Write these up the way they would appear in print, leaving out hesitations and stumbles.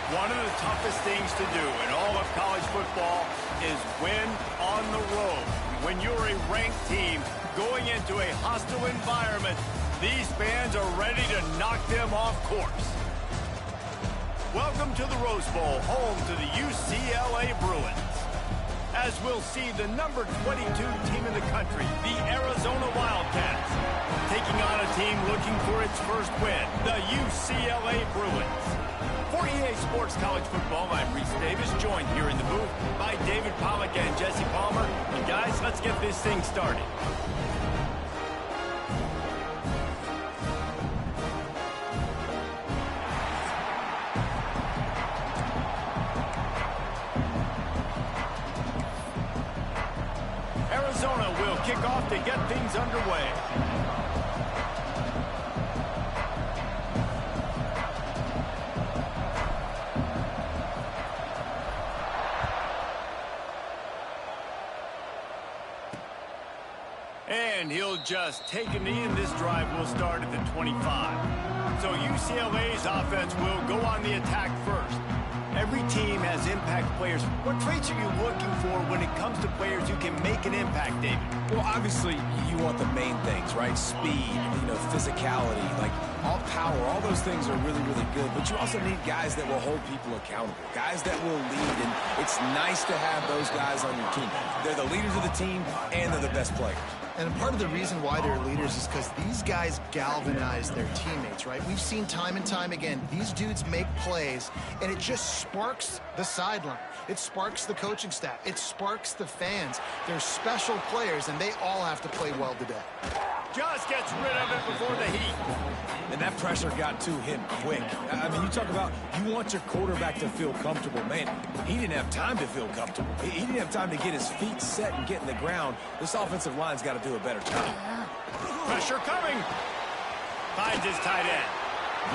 One of the toughest things to do in all of college football is win on the road. When you're a ranked team going into a hostile environment, these fans are ready to knock them off course. Welcome to the Rose Bowl, home to the UCLA Bruins. As we'll see the number 22 team in the country, the Arizona Wildcats, taking on a team looking for its first win, the UCLA Bruins. For EA Sports College Football, I'm Reese Davis, joined here in the booth by David Pollack and Jesse Palmer. And guys, let's get this thing started. Arizona will kick off to get things underway. And he'll just take a knee, and this drive will start at the 25. So UCLA's offense will go on the attack first. Every team has impact players. What traits are you looking for when it comes to players who can make an impact, David? Well, obviously, you want the main things, right? Speed, physicality, like all power, all those things are really, really good. But you also need guys that will hold people accountable, guys that will lead. And it's nice to have those guys on your team. They're the leaders of the team, and they're the best players. And part of the reason why they're leaders is because these guys galvanize their teammates, right? We've seen time and time again, these dudes make plays, and it just sparks the sideline. It sparks the coaching staff. It sparks the fans. They're special players, and they all have to play well today. Just gets rid of it before the heat. And that pressure got to him quick. I mean, you talk about you want your quarterback to feel comfortable. Man, he didn't have time to feel comfortable. He didn't have time to get his feet set and get in the ground. This offensive line's got to do a better job. Pressure coming. Finds his tight end.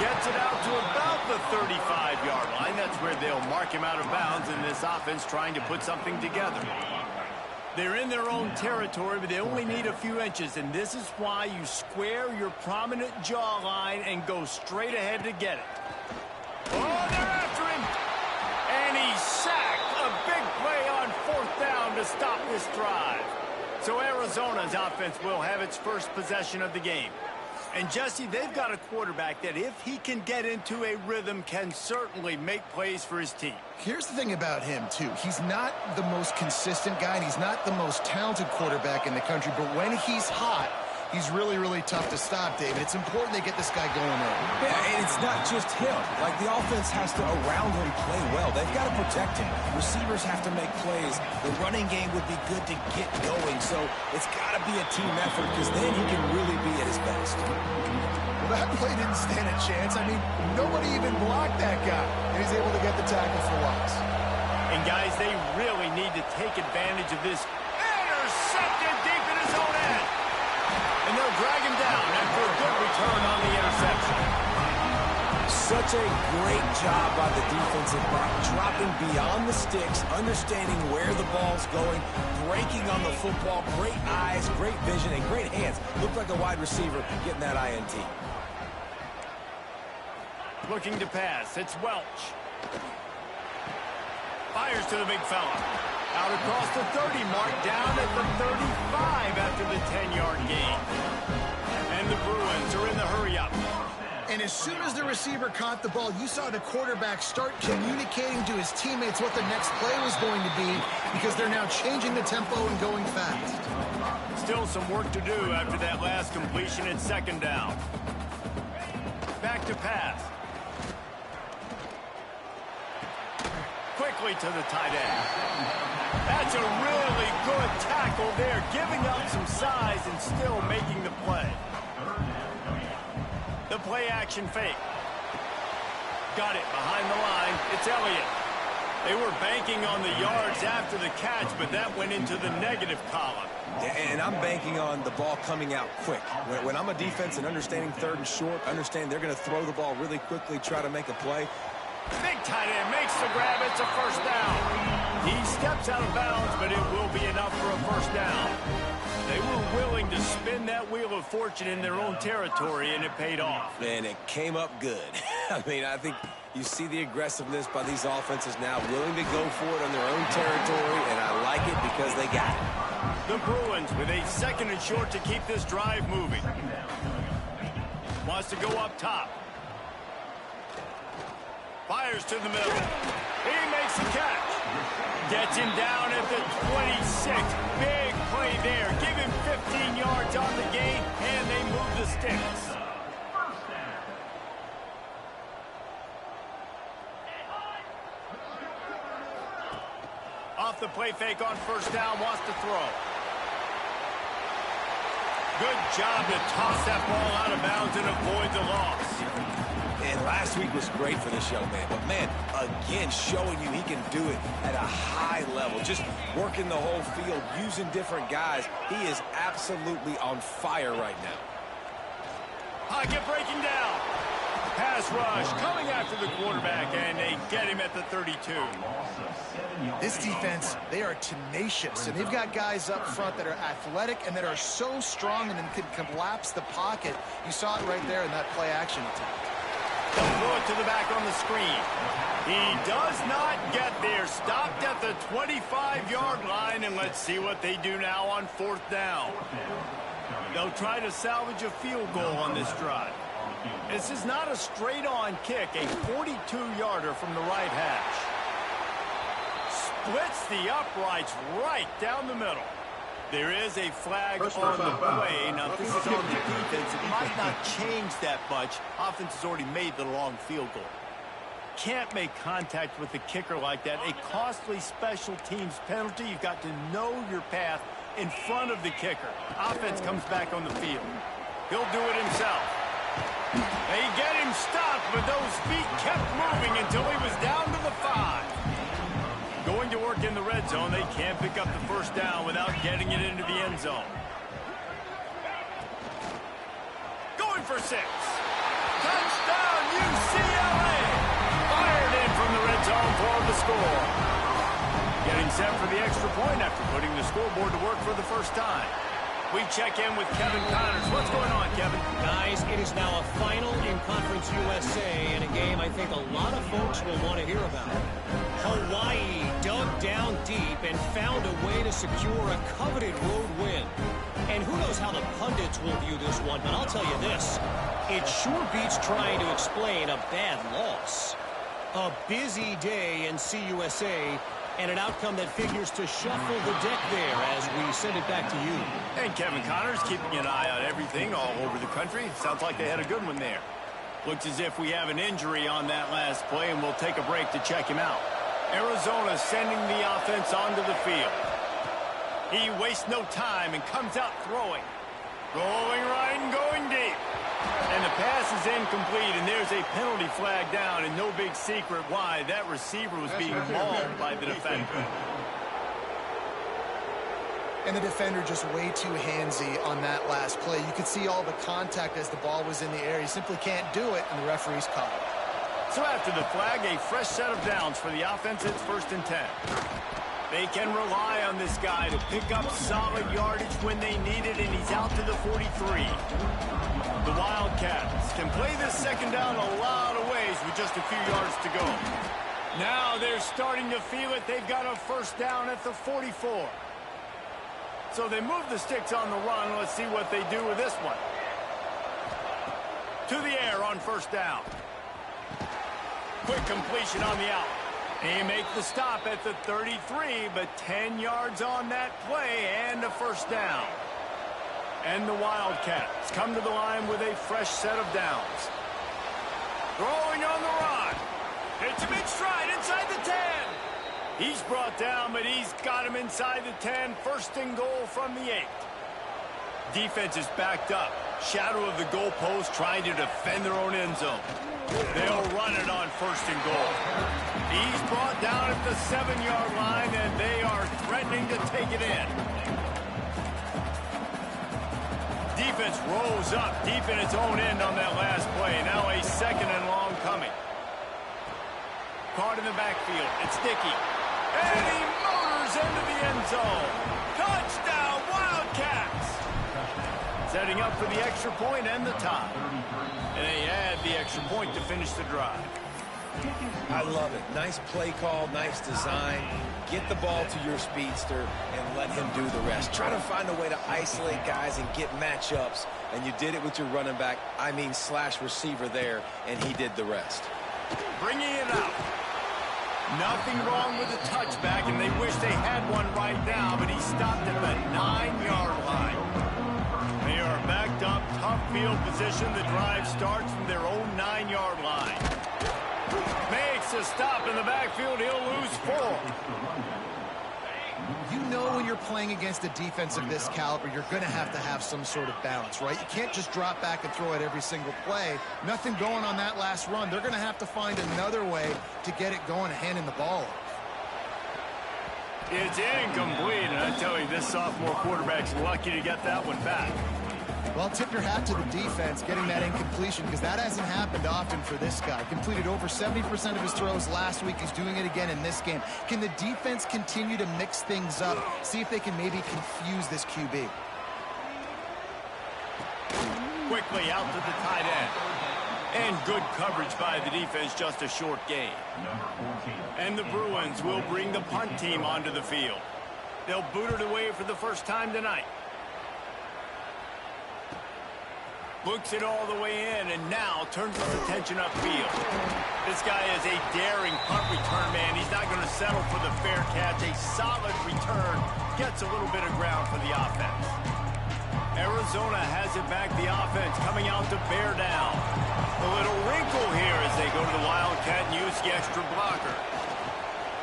Gets it out to about the 35-yard line. That's where they'll mark him out of bounds in this offense trying to put something together. They're in their own territory, but they only need a few inches, and this is why you square your prominent jawline and go straight ahead to get it. Oh, they're after him! And he's sacked. A big play on fourth down to stop this drive. So Arizona's offense will have its first possession of the game. And Jesse, they've got a quarterback that if he can get into a rhythm can certainly make plays for his team. Here's the thing about him, too. He's not the most consistent guy, and he's not the most talented quarterback in the country, but when he's hot, he's really, really tough to stop, David. It's important they get this guy going early. Yeah, and it's not just him. Like, the offense has to, around him, play well. They've got to protect him. Receivers have to make plays. The running game would be good to get going, so it's got to be a team effort because then he can really be at his best. Well, that play didn't stand a chance. I mean, nobody even blocked that guy, and he's able to get the tackle for loss. And, guys, they really need to take advantage of this. Intercepted deep in his own end. And they'll drag him down after a good return on the interception. Such a great job by the defensive back, dropping beyond the sticks, understanding where the ball's going, breaking on the football, great eyes, great vision, and great hands. Looked like a wide receiver getting that INT. Looking to pass, it's Welch. Fires to the big fella. Out across the 30 mark, down at the 35 after the 10-yard gain. And the Bruins are in the hurry-up. And as soon as the receiver caught the ball, you saw the quarterback start communicating to his teammates what the next play was going to be because they're now changing the tempo and going fast. Still some work to do after that last completion at second down. Back to pass. Quickly to the tight end. That's a really good tackle there, giving up some size and still making the play. The play action fake. Got it behind the line. It's Elliott. They were banking on the yards after the catch, but that went into the negative column. And I'm banking on the ball coming out quick. When I'm a defense and understanding third and short, understand they're going to throw the ball really quickly, try to make a play. Big tight end makes the grab. It's a first down. He steps out of bounds, but it will be enough for a first down. They were willing to spin that wheel of fortune in their own territory, and it paid off. And it came up good. I mean, I think You see the aggressiveness by these offenses now, willing to go for it on their own territory, and I like it because they got it. The Bruins with a 2nd and short to keep this drive moving. Wants to go up top. Fires to the middle. He makes the catch. Gets him down at the 26. Big play there. Give him 15 yards on the gain, and they move the sticks. Off the play fake on 1st down, wants to throw. Good job to toss that ball out of bounds and avoid the loss. And last week was great for this young man. But, man, again, showing you he can do it at a high level. Just working the whole field, using different guys. He is absolutely on fire right now. Pocket breaking down. Pass rush coming after the quarterback, and they get him at the 32. This defense, they are tenacious, and they've got guys up front that are athletic and that are so strong and can collapse the pocket. You saw it right there in that play-action attack. They'll throw it to the back on the screen. He does not get there. Stopped at the 25-yard line, and let's see what they do now on 4th down. They'll try to salvage a field goal on this drive. This is not a straight-on kick, a 42-yarder from the right hash. Splits the uprights right down the middle. There is a flag on the play. Now, this is on the defense. It might not change that much. Offense has already made the long field goal. Can't make contact with the kicker like that. A costly special teams penalty. You've got to know your path in front of the kicker. Offense comes back on the field. He'll do it himself. They get him stopped, but those feet kept moving until he was down to the 5. Going to work in the red zone. They can't pick up the 1st down without getting it into the end zone. Going for 6. Touchdown, UCLA! Fired in from the red zone for the score. Getting set for the extra point after putting the scoreboard to work for the 1st time. We check in with Kevin Connors. What's going on, Kevin? Guys, it is now a final in Conference USA and a game I think a lot of folks will want to hear about. Hawaii dug down deep and found a way to secure a coveted road win. And who knows how the pundits will view this one, but I'll tell you this. It sure beats trying to explain a bad loss. A busy day in CUSA, and an outcome that figures to shuffle the deck there as we send it back to you. And Kevin Connors keeping an eye on everything all over the country. Sounds like they had a good one there. Looks as if we have an injury on that last play, and we'll take a break to check him out. Arizona sending the offense onto the field. He wastes no time and comes out throwing. Rolling right and going deep. And the pass is incomplete, and there's a penalty flag down, and no big secret why. That receiver was being mauled by the defender. And the defender just way too handsy on that last play. You could see all the contact as the ball was in the air. He simply can't do it, and the referee's caught it. So after the flag, a fresh set of downs for the offense. It's 1st and 10. They can rely on this guy to pick up solid yardage when they need it, and he's out to the 43. The Wildcats can play this 2nd down a lot of ways with just a few yards to go. Now they're starting to feel it. They've got a 1st down at the 44. So they move the sticks on the run. Let's see what they do with this one. To the air on 1st down. Quick completion on the out. They make the stop at the 33, but 10 yards on that play and a 1st down. And the Wildcats come to the line with a fresh set of downs. Throwing on the run. It's a big stride inside the 10. He's brought down, but he's got him inside the 10. 1st and goal from the 8. Defense is backed up. Shadow of the goalpost trying to defend their own end zone. They'll run it on 1st and goal. He's brought down at the 7-yard line, and they are threatening to take it in. Defense rolls up deep in its own end on that last play. Now a 2nd and long coming. Caught in the backfield. It's Dickey. And he motors into the end zone. Touchdown, Wildcats! Setting up for the extra point and the tie. And they add the extra point to finish the drive. I love it. Nice play call, nice design. Get the ball to your speedster and let him do the rest. Try to find a way to isolate guys and get matchups, and you did it with your running back, slash receiver there, and he did the rest. Bringing it out. Nothing wrong with the touchback, and they wish they had one right now, but he stopped at the 9-yard line. They are backed up, tough field position. The drive starts from their own 9-yard line. Makes a stop in the backfield. He'll lose 4. You know when you're playing against a defense of this caliber, you're going to have some sort of balance, right? You can't just drop back and throw it every single play. Nothing going on that last run. They're going to have to find another way to get it going and handing the ball off. It's incomplete, and I tell you, this sophomore quarterback's lucky to get that one back. Well, tip your hat to the defense getting that incompletion, because that hasn't happened often for this guy. Completed over 70% of his throws last week. He's doing it again in this game. Can the defense continue to mix things up? See if they can maybe confuse this QB. Quickly out to the tight end. And good coverage by the defense, just a short gain. And the Bruins will bring the punt team onto the field. They'll boot it away for the first time tonight. Looks it all the way in, and now turns his attention upfield. This guy is a daring punt return man. He's not going to settle for the fair catch. A solid return. Gets a little bit of ground for the offense. Arizona has it back. The offense coming out to bear down. A little wrinkle here as they go to the Wildcat and use the extra blocker.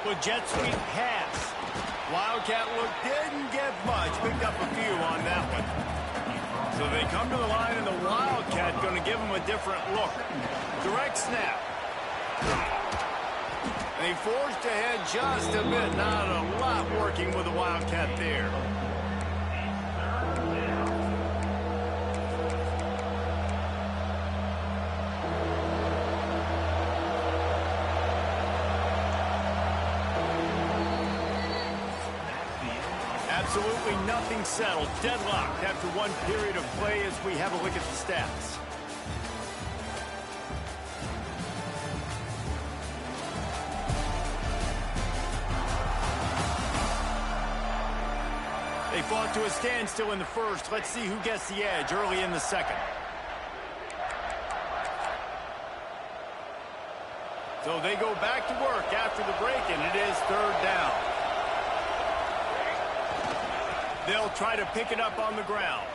But jet sweep pass. Wildcat look didn't get much. Picked up a few on that one. So they come to the line, and the Wildcat going to give them a different look. Direct snap. They forced ahead just a bit. Not a lot working with the Wildcat there. Absolutely nothing settled. Deadlocked after one period of play as we have a look at the stats. They fought to a standstill in the first. Let's see who gets the edge early in the second. So they go back to work after the break, and it is 3rd down. They'll try to pick it up on the ground.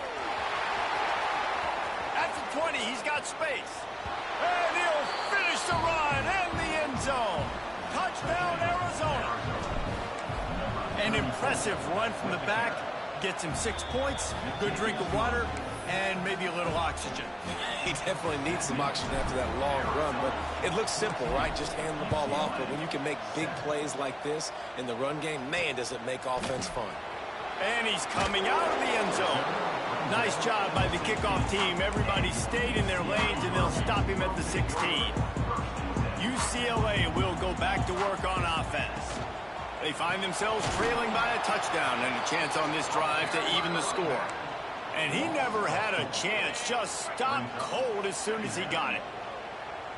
At the 20, he's got space. And he'll finish the run in the end zone. Touchdown, Arizona. An impressive run from the back. Gets him 6 points, good drink of water, and maybe a little oxygen. He definitely needs some oxygen after that long run, but it looks simple, right? Just hand the ball off, but when you can make big plays like this in the run game, man, does it make offense fun. And he's coming out of the end zone. Nice job by the kickoff team. Everybody stayed in their lanes, and they'll stop him at the 16. UCLA will go back to work on offense. They find themselves trailing by a touchdown and a chance on this drive to even the score. And he never had a chance, just stopped cold as soon as he got it.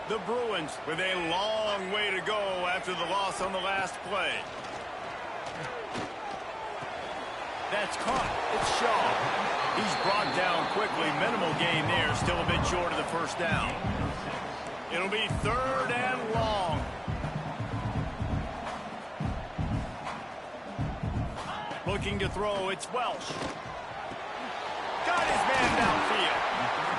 The Bruins with a long way to go after the loss on the last play. That's caught. It's Shaw. He's brought down quickly. Minimal gain there. Still a bit short of the first down. It'll be 3rd and long. Looking to throw. It's Welsh. Got his man downfield.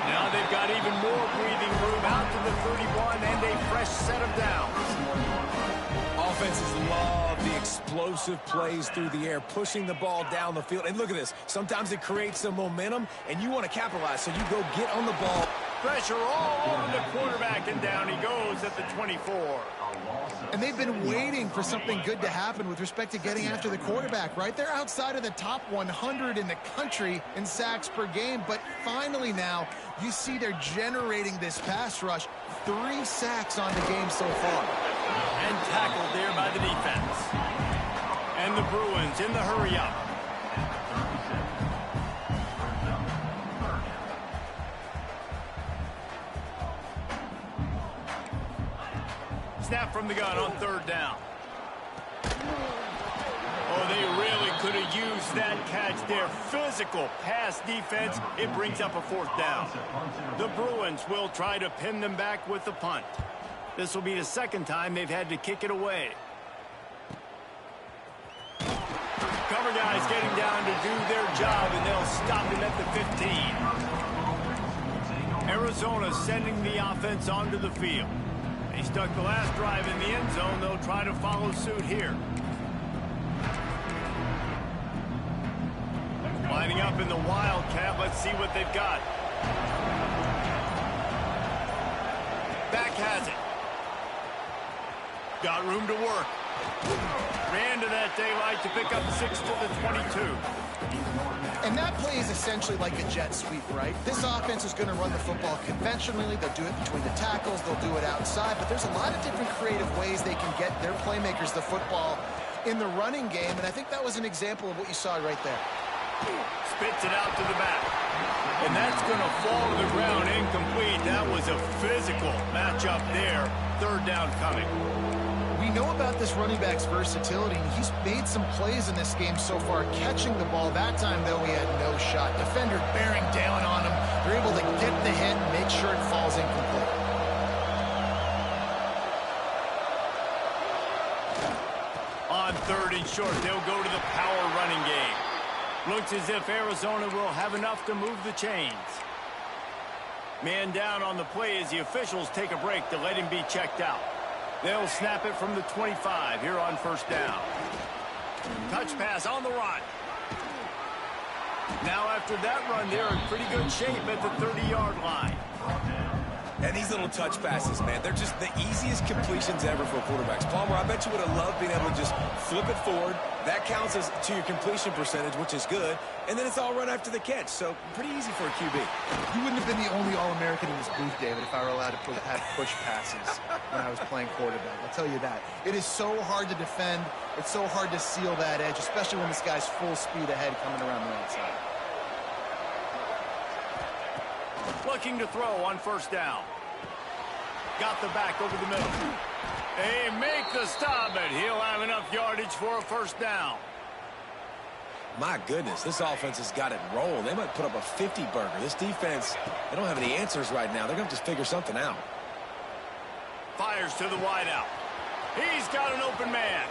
Now they've got even more breathing room out to the 31 and a fresh set of downs. Offenses love the explosive plays through the air, pushing the ball down the field. And look at this. Sometimes it creates some momentum, and you want to capitalize, so you go get on the ball. Pressure all over the quarterback, and down he goes at the 24. And they've been waiting for something good to happen with respect to getting after the quarterback, right? They're outside of the top 100 in the country in sacks per game, but finally now you see they're generating this pass rush. 3 sacks on the game so far. And tackled there by the defense. And the Bruins in the hurry-up. snap from the gun on third down. Oh, they really could have used that catch there. Physical pass defense. It brings up a fourth down. The Bruins will try to pin them back with the punt. This will be the second time they've had to kick it away. Cover guys getting down to do their job, and they'll stop him at the 15. Arizona sending the offense onto the field. They stuck the last drive in the end zone. They'll try to follow suit here. Lining up in the Wildcat. Let's see what they've got. Back has it. Got room to work. Ran to that daylight to pick up 6 to the 22. And that play is essentially like a jet sweep, right? This offense is going to run the football conventionally. They'll do it between the tackles. They'll do it outside. But there's a lot of different creative ways they can get their playmakers the football in the running game. And I think that was an example of what you saw right there. Spits it out to the back. And that's going to fall to the ground incomplete. That was a physical matchup there. Third down coming. We know about this running back's versatility. He's made some plays in this game so far, catching the ball. That time, though, he had no shot. Defender bearing down on him. They're able to get the hit and make sure it falls incomplete. On third and short, they'll go to the power running game. Looks as if Arizona will have enough to move the chains. Man down on the play as the officials take a break to let him be checked out. They'll snap it from the 25 here on first down. Touch pass on the run. Now after that run, they're in pretty good shape at the 30-yard line. And these little touch passes, man, they're just the easiest completions ever for quarterbacks. Palmer, I bet you would have loved being able to just flip it forward. That counts as to your completion percentage, which is good. And then it's all run after the catch, so pretty easy for a QB. You wouldn't have been the only All-American in this booth, David, if I were allowed to have push passes when I was playing quarterback. I'll tell you that. It is so hard to defend. It's so hard to seal that edge, especially when this guy's full speed ahead coming around the outside. Looking to throw on first down. Got the back over the middle. They make the stop, but he'll have enough yardage for a first down. My goodness, this offense has got it rolling. They might put up a 50-burger. This defense, they don't have any answers right now. They're going to just figure something out. Fires to the wideout. He's got an open man.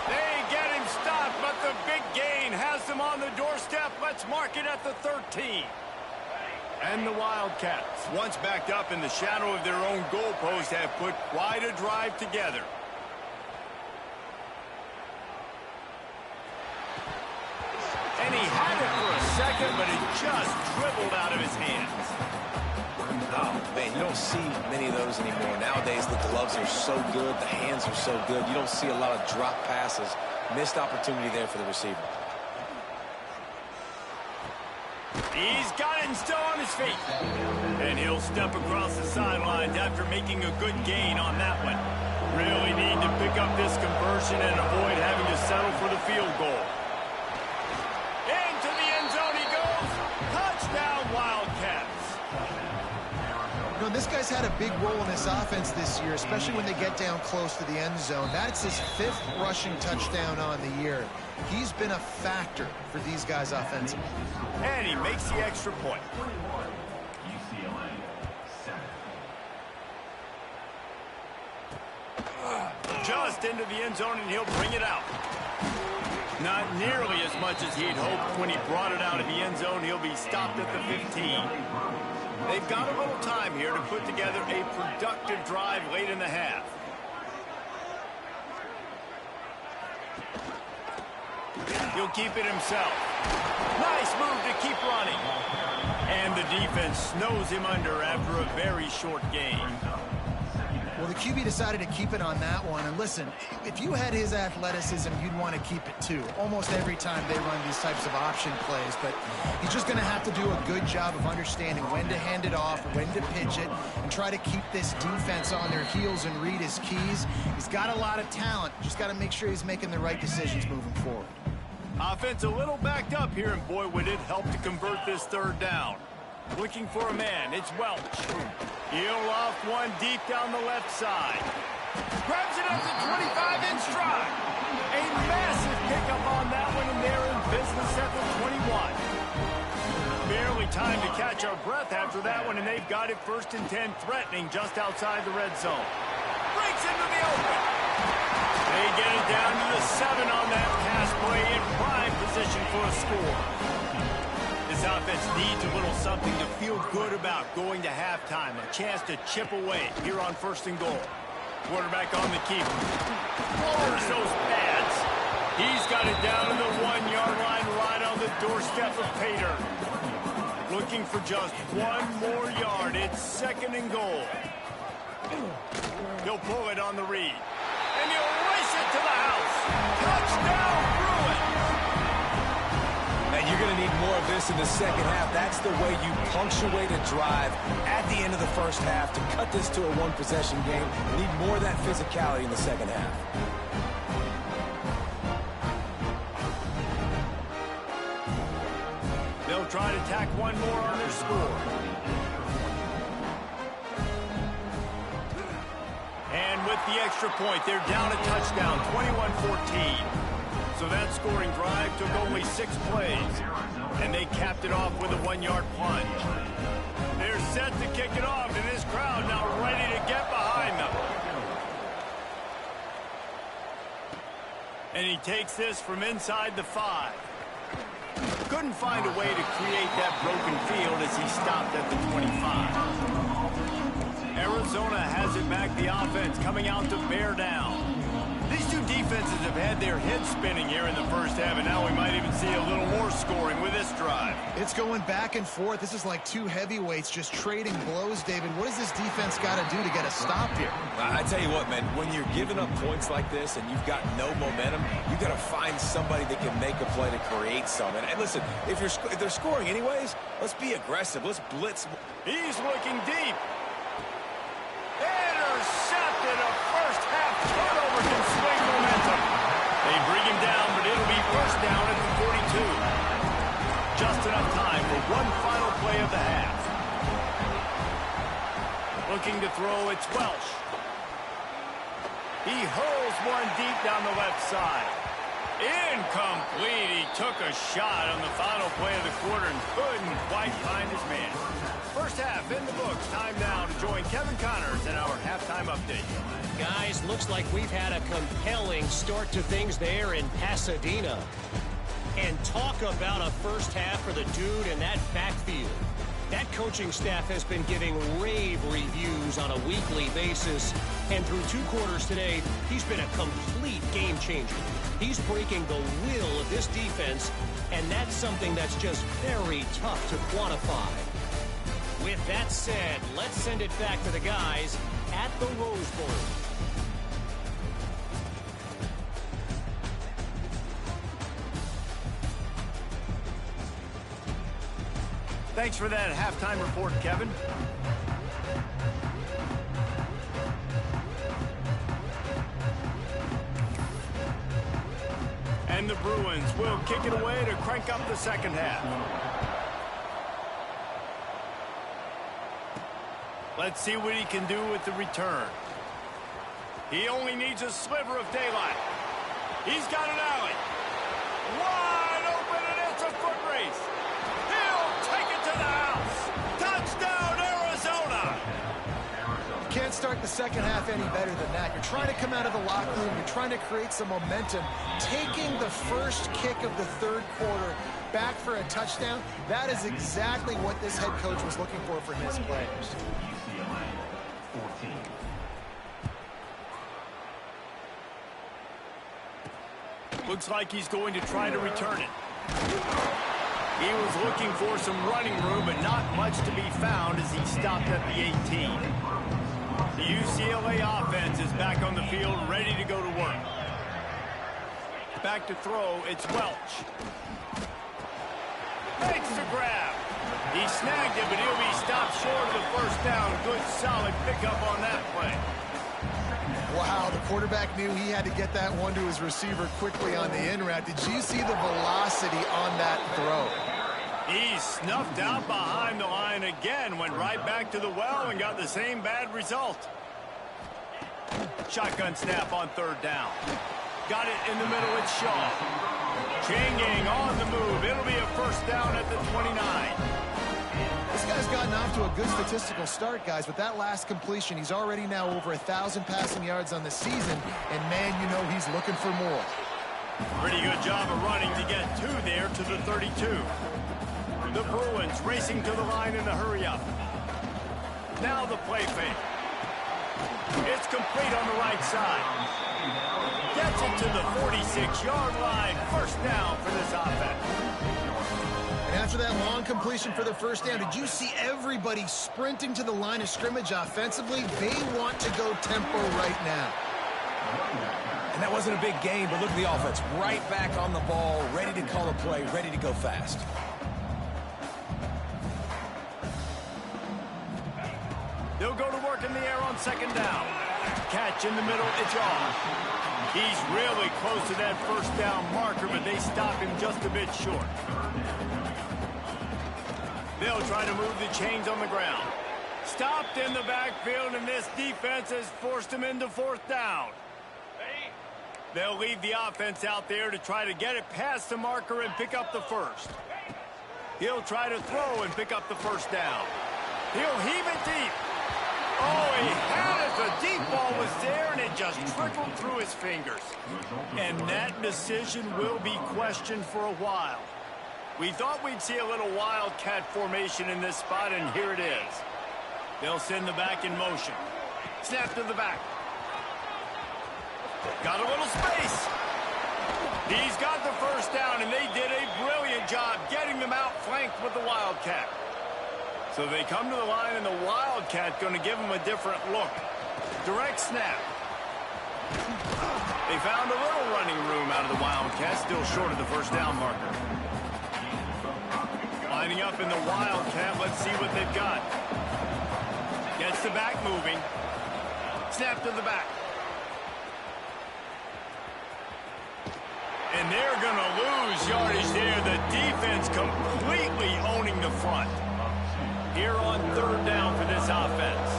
They get him stopped, but the big gain has them on the doorstep. Let's mark it at the 13. And the Wildcats, once backed up in the shadow of their own goalpost, have put quite a drive together. And he had it for a second, but it just dribbled out of his hands. Oh, man, you don't see many of those anymore. Nowadays, the gloves are so good, the hands are so good. You don't see a lot of drop passes. Missed opportunity there for the receiver. He's got it and still on his feet. And he'll step across the sidelines after making a good gain on that one. Really need to pick up this conversion and avoid having to settle for the field goal. Into the end zone he goes. Touchdown, Wildcats. You know, this guy's had a big role in this offense this year, especially when they get down close to the end zone. That's his 5th rushing touchdown on the year. He's been a factor for these guys offensively. And he makes the extra point. Just into the end zone, and he'll bring it out. Not nearly as much as he'd hoped when he brought it out of the end zone. He'll be stopped at the 15. They've got a little time here to put together a productive drive late in the half. He'll keep it himself. Nice move to keep running. And the defense snows him under after a very short gain. Well, the QB decided to keep it on that one. And listen, if you had his athleticism, you'd want to keep it too. Almost every time they run these types of option plays. But he's just going to have to do a good job of understanding when to hand it off, when to pitch it, and try to keep this defense on their heels and read his keys. He's got a lot of talent. Just got to make sure he's making the right decisions moving forward. Offense a little backed up here, and boy, would it help to convert this third down. Looking for a man, it's Welch. He'll off one deep down the left side. Grabs it up to 25 in stride. A massive pickup on that one, and they're in business at the 21. Barely time to catch our breath after that one, and they've got it 1st and 10, threatening just outside the red zone. Breaks into the open. They get it down to the 7 on that pass play, in prime position for a score. This offense needs a little something to feel good about going to halftime. A chance to chip away here on 1st and goal. Quarterback on the keeper. Lowers those pads. He's got it down to the 1-yard line, right on the doorstep of Pater. Looking for just 1 more yard. It's 2nd and goal. He'll pull it on the read. And he'll race it to the house. Touchdown, Bruins! And you're going to need more of this in the second half. That's the way you punctuate a drive at the end of the first half to cut this to a one-possession game. You need more of that physicality in the second half. They'll try to tack 1 more on their score. And with the extra point, they're down a touchdown, 21-14. So that scoring drive took only 6 plays. And they capped it off with a 1-yard plunge. They're set to kick it off, and this crowd now ready to get behind them. And he takes this from inside the 5. Couldn't find a way to create that broken field as he stopped at the 25. Arizona has it back, the offense coming out to bear down. These two defenses have had their heads spinning here in the first half, and now we might even see a little more scoring with this drive. It's going back and forth. This is like 2 heavyweights just trading blows, David. What does this defense got to do to get a stop here? I tell you what, man, when you're giving up points like this and you've got no momentum, you've got to find somebody that can make a play to create some. And listen, if they're scoring anyways, let's be aggressive. Let's blitz. He's looking deep. Intercepted. A first half turnover can swing momentum. They bring him down, but it'll be 1st down at the 42. Just enough time for one final play of the half. Looking to throw, it's Welsh. He hurls one deep down the left side. Incomplete. He took a shot on the final play of the quarter and couldn't quite find his man. First half in the books. Time now to join Kevin Connors in our halftime update. Guys, looks like we've had a compelling start to things there in Pasadena. And talk about a first half for the dude in that backfield. That coaching staff has been giving rave reviews on a weekly basis. And through 2 quarters today, he's been a complete game changer. He's breaking the will of this defense, and that's something that's just very tough to quantify. With that said, let's send it back to the guys at the Rose Bowl. Thanks for that halftime report, Kevin. And the Bruins will kick it away to crank up the second half. Let's see what he can do with the return. He only needs a sliver of daylight. He's got an alley. Wide open, and it's a foot race. He'll take it to the house. Touchdown, Arizona! Can't start the second half any better than that. You're trying to come out of the locker room. You're trying to create some momentum. Taking the first kick of the 3rd quarter back for a touchdown, that is exactly what this head coach was looking for his players. Looks like he's going to try to return it. He was looking for some running room, but not much to be found as he stopped at the 18. The UCLA offense is back on the field, ready to go to work. Back to throw, it's Welch. Makes the grab. He snagged it, but he'll be stopped short of the first down. Good, solid pickup on that play. Wow, the quarterback knew he had to get that one to his receiver quickly on the in route. Did you see the velocity on that throw? He snuffed out behind the line again, went right back to the well and got the same bad result. Shotgun snap on third down. Got it in the middle. It's Shaw. Chain gang on the move. It'll be a first down at the 29. This guy's gotten off to a good statistical start, guys, but that last completion, he's already now over 1,000 passing yards on the season, and man, you know he's looking for more. Pretty good job of running to get two there to the 32. The Bruins racing to the line in the hurry-up. Now the play fake. It's complete on the right side. Gets it to the 46-yard line. First down for this offense. And after that long completion for the first down, did you see everybody sprinting to the line of scrimmage offensively? They want to go tempo right now. And that wasn't a big game, but look at the offense. Right back on the ball, ready to call a play, ready to go fast. They'll go to work in the air on second down. Catch in the middle, it's off. He's really close to that first down marker, but they stop him just a bit short. They'll try to move the chains on the ground. Stopped in the backfield, and this defense has forced him into fourth down. They'll leave the offense out there to try to get it past the marker and pick up the first. He'll try to throw and pick up the first down. He'll heave it deep. Oh, he had it. The deep ball was there, and it just trickled through his fingers. And that decision will be questioned for a while. We thought we'd see a little wildcat formation in this spot, and here it is. They'll send the back in motion. Snap to the back. Got a little space. He's got the first down, and they did a brilliant job getting them out flanked with the wildcat. So they come to the line, and the wildcat going to give them a different look. Direct snap. They found a little running room out of the wildcat, still short of the first down marker. Lining up in the wildcat, let's see what they've got. Gets the back moving. Snap to the back. And they're going to lose yardage there. The defense completely owning the front. Here on third down for this offense.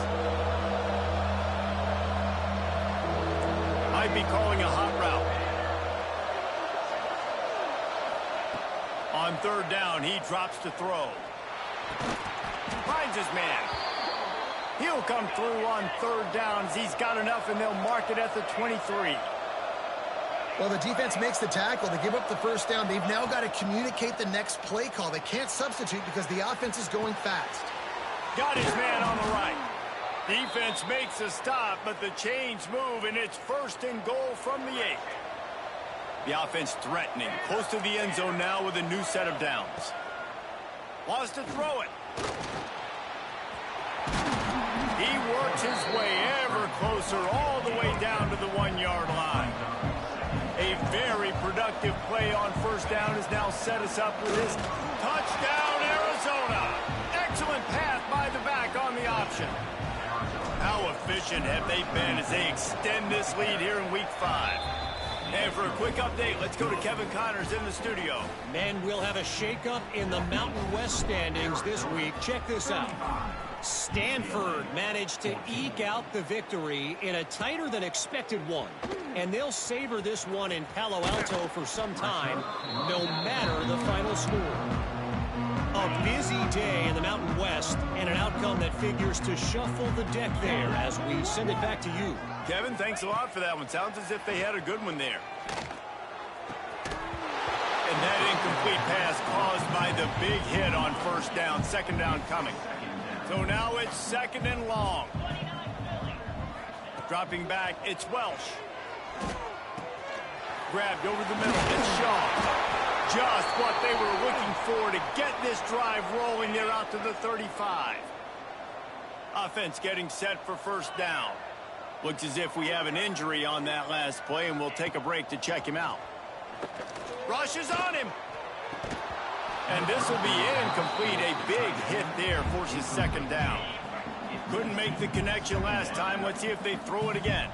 Might be calling a hot route. On third down, he drops to throw. Finds his man. He'll come through on third downs. He's got enough, and they'll mark it at the 23. Well, the defense makes the tackle. They give up the first down. They've now got to communicate the next play call. They can't substitute because the offense is going fast. Got his man on the right. Defense makes a stop, but the chains move, and it's first and goal from the 8. The offense threatening. Close to the end zone now with a new set of downs. Wants to throw it. He works his way ever closer all the way down to the 1-yard line. A very productive play on first down has now set us up with his touchdown, Arizona. Excellent pass by the back on the option. How efficient have they been as they extend this lead here in Week 5? And for a quick update, let's go to Kevin Connors in the studio. Men will have a shakeup in the Mountain West standings this week. Check this out. Stanford managed to eke out the victory in a tighter than expected one. And they'll savor this one in Palo Alto for some time, no matter the final score. A busy day in the Mountain West and an outcome that figures to shuffle the deck there as we send it back to you. Kevin, thanks a lot for that one. Sounds as if they had a good one there. And that incomplete pass caused by the big hit on first down. Second down coming. So now it's second and long. Dropping back, it's Welsh. Grabbed over the middle, it's Shaw. Just what they were looking for to get this drive rolling there out to the 35. Offense getting set for first down. Looks as if we have an injury on that last play, and we'll take a break to check him out. Rushes on him. And this will be incomplete. A big hit there forces second down. Couldn't make the connection last time. Let's see if they throw it again.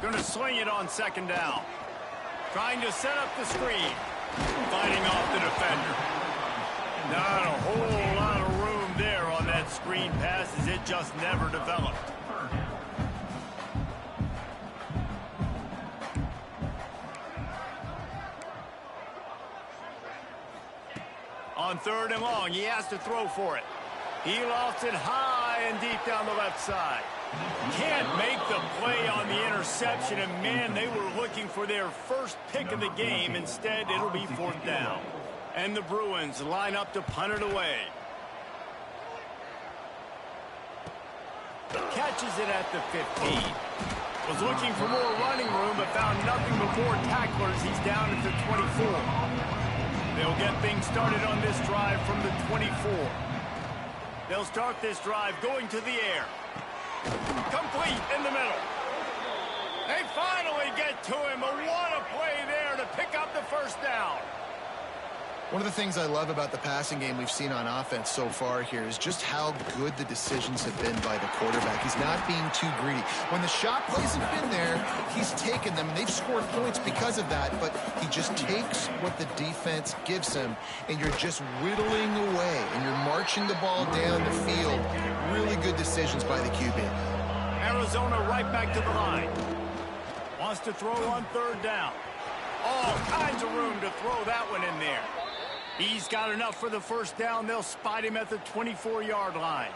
Going to sling it on second down. Trying to set up the screen. Fighting off the defender. Not a whole lot of room there on that screen pass as it just never developed. On 3rd and long, he has to throw for it. He lofts it high and deep down the left side. Can't make the play on the interception, and man, they were looking for their first pick of the game. Instead, it'll be 4th down. And the Bruins line up to punt it away. Catches it at the 15. Was looking for more running room, but found nothing but more tacklers. He's down at the 24. They'll get things started on this drive from the 24. They'll start this drive going to the air. Complete in the middle. They finally get to him, but what a play there to pick up the 1st down. One of the things I love about the passing game we've seen on offense so far here is just how good the decisions have been by the quarterback. He's not being too greedy. When the shot plays have been there, he's taken them. They've scored points because of that, but he just takes what the defense gives him, and you're just whittling away, and you're marching the ball down the field. Really good decisions by the QB. Arizona right back to the line. Wants to throw on 3rd down. All kinds of room to throw that one in there. He's got enough for the 1st down. They'll spot him at the 24-yard line.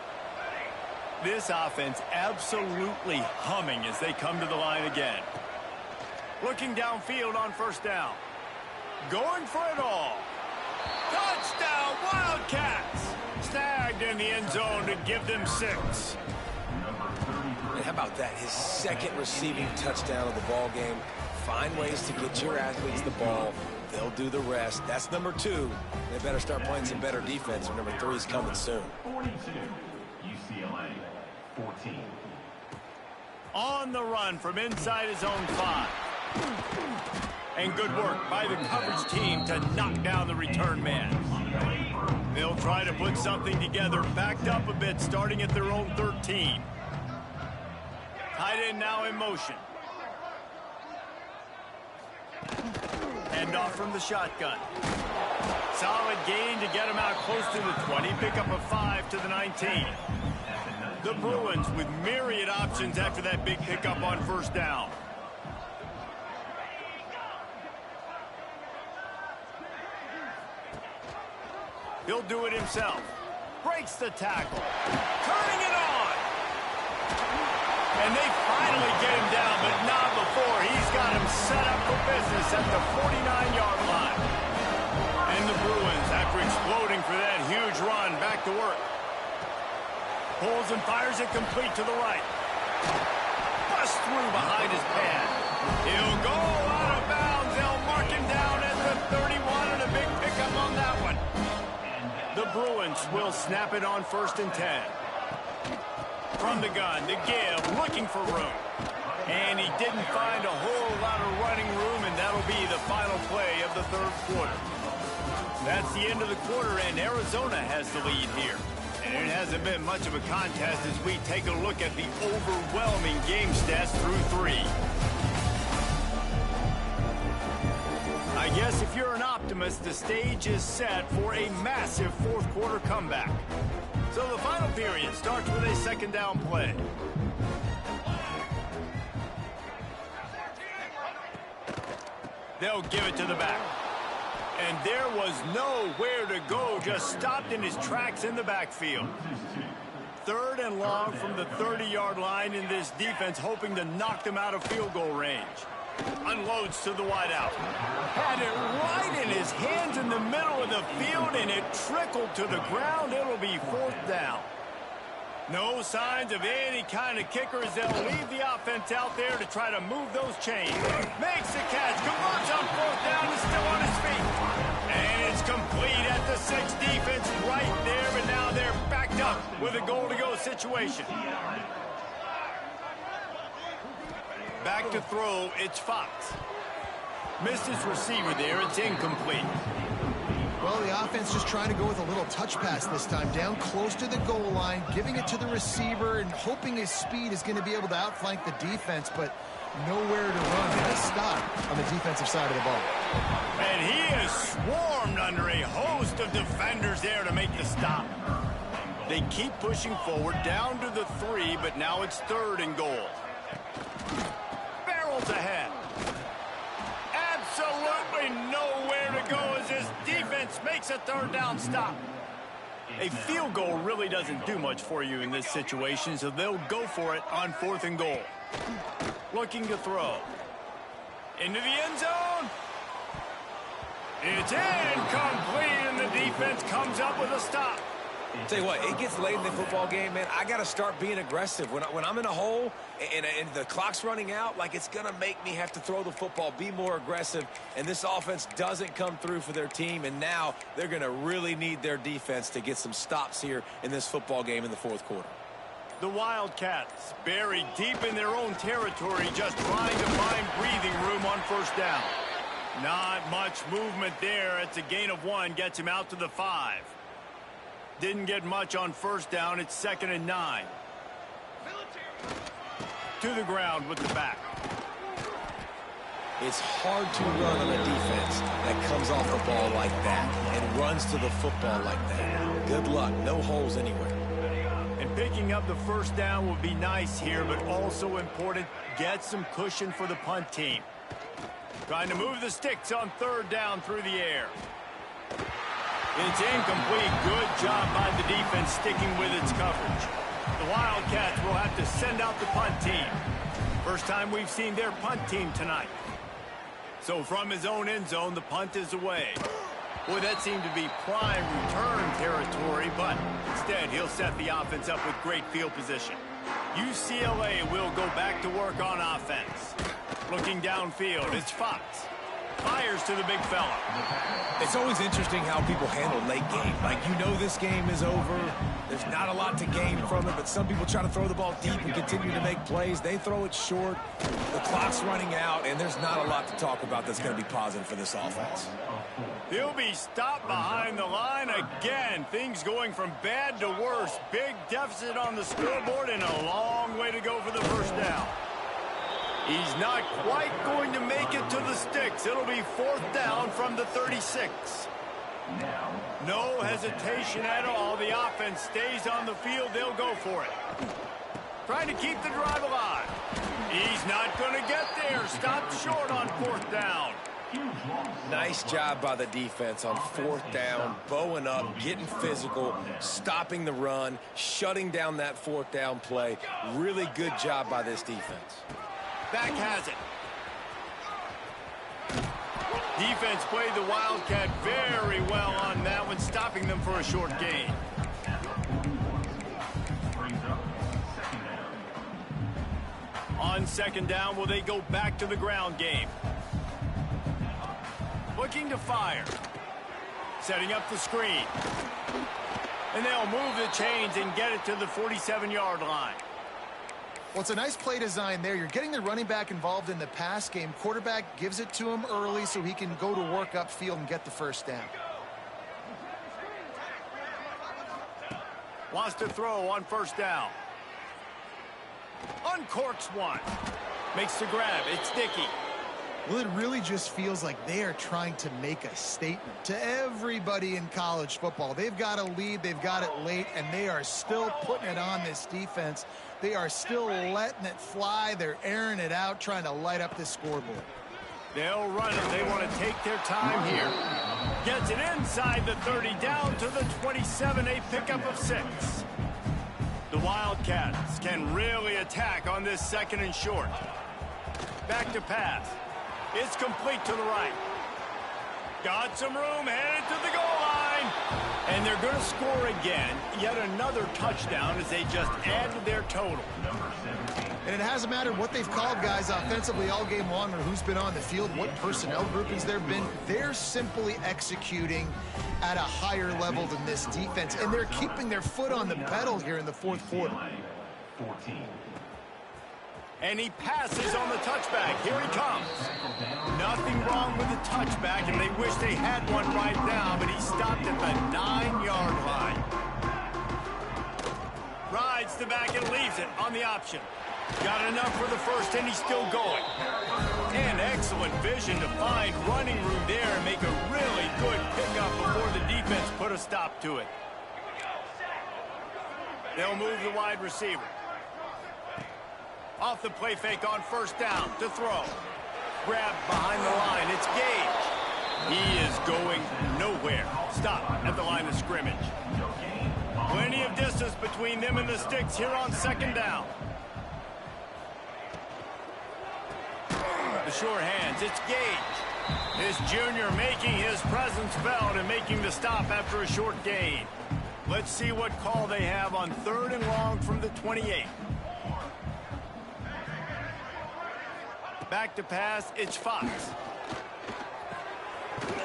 This offense absolutely humming as they come to the line again. Looking downfield on 1st down. Going for it all. Touchdown, Wildcats! Snagged in the end zone to give them 6. And how about that? His 2nd receiving touchdown of the ball game. Find ways to get your athletes the ball. They'll do the rest. That's number 2. They better start playing some better defense, or number 3 is coming soon. 42, UCLA, 14. On the run from inside his own 5. And good work by the coverage team to knock down the return man. They'll try to put something together, backed up a bit, starting at their own 13. Tight end now in motion. Hand off from the shotgun. Solid gain to get him out close to the 20. Pick up a 5 to the 19. The Bruins with myriad options after that big pickup on 1st down. He'll do it himself. Breaks the tackle. Turning it on. And they finally get him down, but not before. He's got him set up for business at the 49-yard line. And the Bruins, after exploding for that huge run, back to work. Pulls and fires it complete to the right. Bust through behind his pad. He'll go out of bounds. They'll mark him down at the 31, and a big pickup on that one. The Bruins will snap it on 1st and 10. From the gun, to give, looking for room. And he didn't find a whole lot of running room, and that'll be the final play of the 3rd quarter. That's the end of the quarter, and Arizona has the lead here. And it hasn't been much of a contest as we take a look at the overwhelming game stats through 3. I guess if you're an optimist, the stage is set for a massive 4th quarter comeback. So the final period starts with a 2nd down play. They'll give it to the back. And there was nowhere to go, just stopped in his tracks in the backfield. 3rd and long from the 30-yard line, in this defense hoping to knock them out of field goal range. Unloads to the wideout. Had it right in his hands in the middle of the field, and it trickled to the ground. It'll be 4th down. No signs of any kind of kicker as they'll leave the offense out there to try to move those chains. Makes the catch, converts on 4th down, is still on his feet. And it's complete at the 6. Defense right there, but now they're backed up with a goal-to-go situation. Back to throw, it's Fox. Missed his receiver there, it's incomplete. Well, the offense just trying to go with a little touch pass this time, down close to the goal line, giving it to the receiver and hoping his speed is going to be able to outflank the defense, but nowhere to run. Nice stop on the defensive side of the ball. And he is swarmed under a host of defenders there to make the stop. They keep pushing forward, down to the 3, but now it's 3rd and goal. Barrels ahead. Absolutely nowhere to go as this defense makes a third down stop. A field goal really doesn't do much for you in this situation, so they'll go for it on 4th and goal. Looking to throw. Into the end zone. It's incomplete, and the defense comes up with a stop. Tell you what, it gets late in the football game, man. I got to start being aggressive. When I'm in a hole and the clock's running out, like, it's going to make me have to throw the football, be more aggressive, and this offense doesn't come through for their team, and now they're going to really need their defense to get some stops here in this football game in the 4th quarter. The Wildcats buried deep in their own territory, just trying to find breathing room on 1st down. Not much movement there. It's a gain of 1, gets him out to the 5. Didn't get much on 1st down. It's 2nd and 9. To the ground with the back. It's hard to run on a defense that comes off the ball like that and runs to the football like that. Good luck. No holes anywhere. And picking up the 1st down would be nice here, but also important. Get some cushion for the punt team. Trying to move the sticks on 3rd down through the air. It's incomplete. Good job by the defense sticking with its coverage. The Wildcats will have to send out the punt team. First time we've seen their punt team tonight. So from his own end zone, the punt is away. Boy, that seemed to be prime return territory, but instead he'll set the offense up with great field position. UCLA will go back to work on offense. Looking downfield, it's Fox. Fires to the big fella. It's always interesting how people handle late game. Like, you know this game is over. There's not a lot to gain from it, but some people try to throw the ball deep and continue to make plays. They throw it short. The clock's running out, and there's not a lot to talk about that's going to be positive for this offense. He'll be stopped behind the line again. Things going from bad to worse. Big deficit on the scoreboard and a long way to go for the 1st down. He's not quite going to make it to the sticks. It'll be 4th down from the 36. No hesitation at all. The offense stays on the field. They'll go for it. Trying to keep the drive alive. He's not going to get there. Stopped short on 4th down. Nice job by the defense on 4th down, bowing up, getting physical, stopping the run, shutting down that 4th down play. Really good job by this defense. Back has it. Defense played the Wildcat very well on that one, stopping them for a short gain. On 2nd down, will they go back to the ground game? Looking to fire. Setting up the screen. And they'll move the chains and get it to the 47-yard line. Well, it's a nice play design there. You're getting the running back involved in the pass game. Quarterback gives it to him early so he can go to work upfield and get the 1st down. Wants to throw on 1st down. Uncorks one. Makes the grab. It's Dickey. Well, it really just feels like they are trying to make a statement to everybody in college football. They've got a lead, they've got it late, and they are still putting it on this defense. They are still letting it fly. They're airing it out, trying to light up this scoreboard. They'll run it. They want to take their time here. Gets it inside the 30, down to the 27, a pickup of 6. The Wildcats can really attack on this 2nd and short. Back to pass. It's complete to the right. Got some room, headed to the goal line. And they're going to score again. Yet another touchdown as they just add to their total. And it hasn't mattered what they've called guys offensively all game long or who's been on the field, what personnel groupings there have been. They're simply executing at a higher level than this defense. And they're keeping their foot on the pedal here in the 4th quarter. 14. And he passes on the touchback. Here he comes. Nothing wrong with the touchback, and they wish they had one right now, but he stopped at the 9-yard line. Rides the back and leaves it on the option. Got enough for the 1st, and he's still going. And excellent vision to find running room there and make a really good pickup before the defense put a stop to it. They'll move the wide receiver. Off the play fake on 1st down to throw. Grab behind the line. It's Gage. He is going nowhere. Stop at the line of scrimmage. Plenty of distance between them and the sticks here on second down. The short hands, it's Gage. This junior making his presence felt and making the stop after a short gain. Let's see what call they have on 3rd and long from the 28. Back to pass, it's Fox.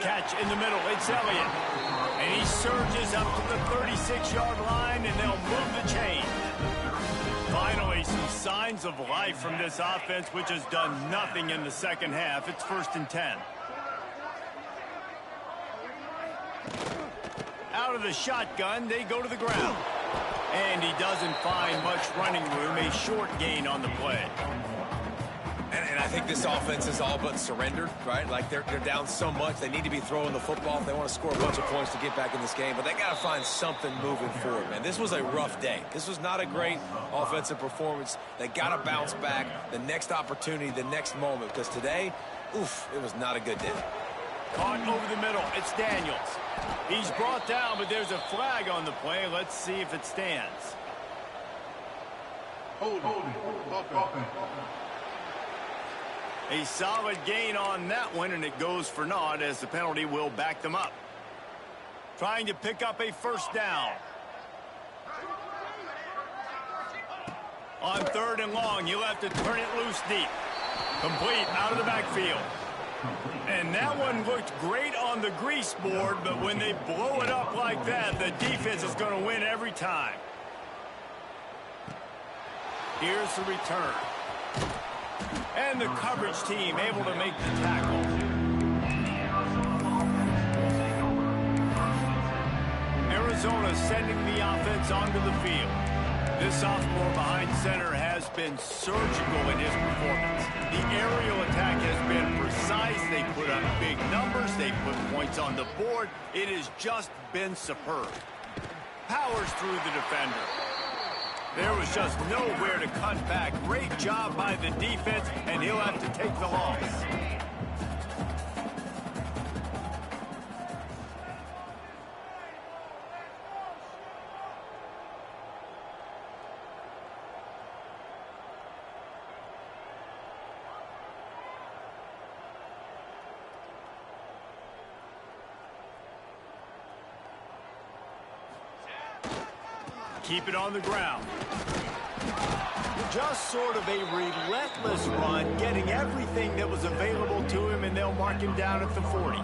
Catch in the middle, it's Elliott. And he surges up to the 36-yard line, and they'll move the chain. Finally, some signs of life from this offense, which has done nothing in the second half. It's 1st and 10. Out of the shotgun, they go to the ground. And he doesn't find much running room, a short gain on the play. And I think this offense is all but surrendered, right? Like they're down so much, they need to be throwing the football if they want to score a bunch of points to get back in this game. But they got to find something moving forward, man. This was a rough day. This was not a great offensive performance. They got to bounce back the next opportunity, the next moment. Because today, oof, it was not a good day. Caught over the middle. It's Daniels. He's brought down, but there's a flag on the play. Let's see if it stands. A solid gain on that one, and it goes for naught as the penalty will back them up. Trying to pick up a 1st down. On 3rd and long, you'll have to turn it loose deep. Complete out of the backfield. And that one looked great on the grease board, but when they blow it up like that, the defense is going to win every time. Here's the return. And the coverage team able to make the tackle. Arizona sending the offense onto the field. This sophomore behind center has been surgical in his performance. The aerial attack has been precise. They put up big numbers. They put points on the board. It has just been superb. Powers through the defender. There was just nowhere to cut back. Great job by the defense, and he'll have to take the loss. Keep it on the ground. Just sort of a relentless run, getting everything that was available to him, and they'll mark him down at the 40.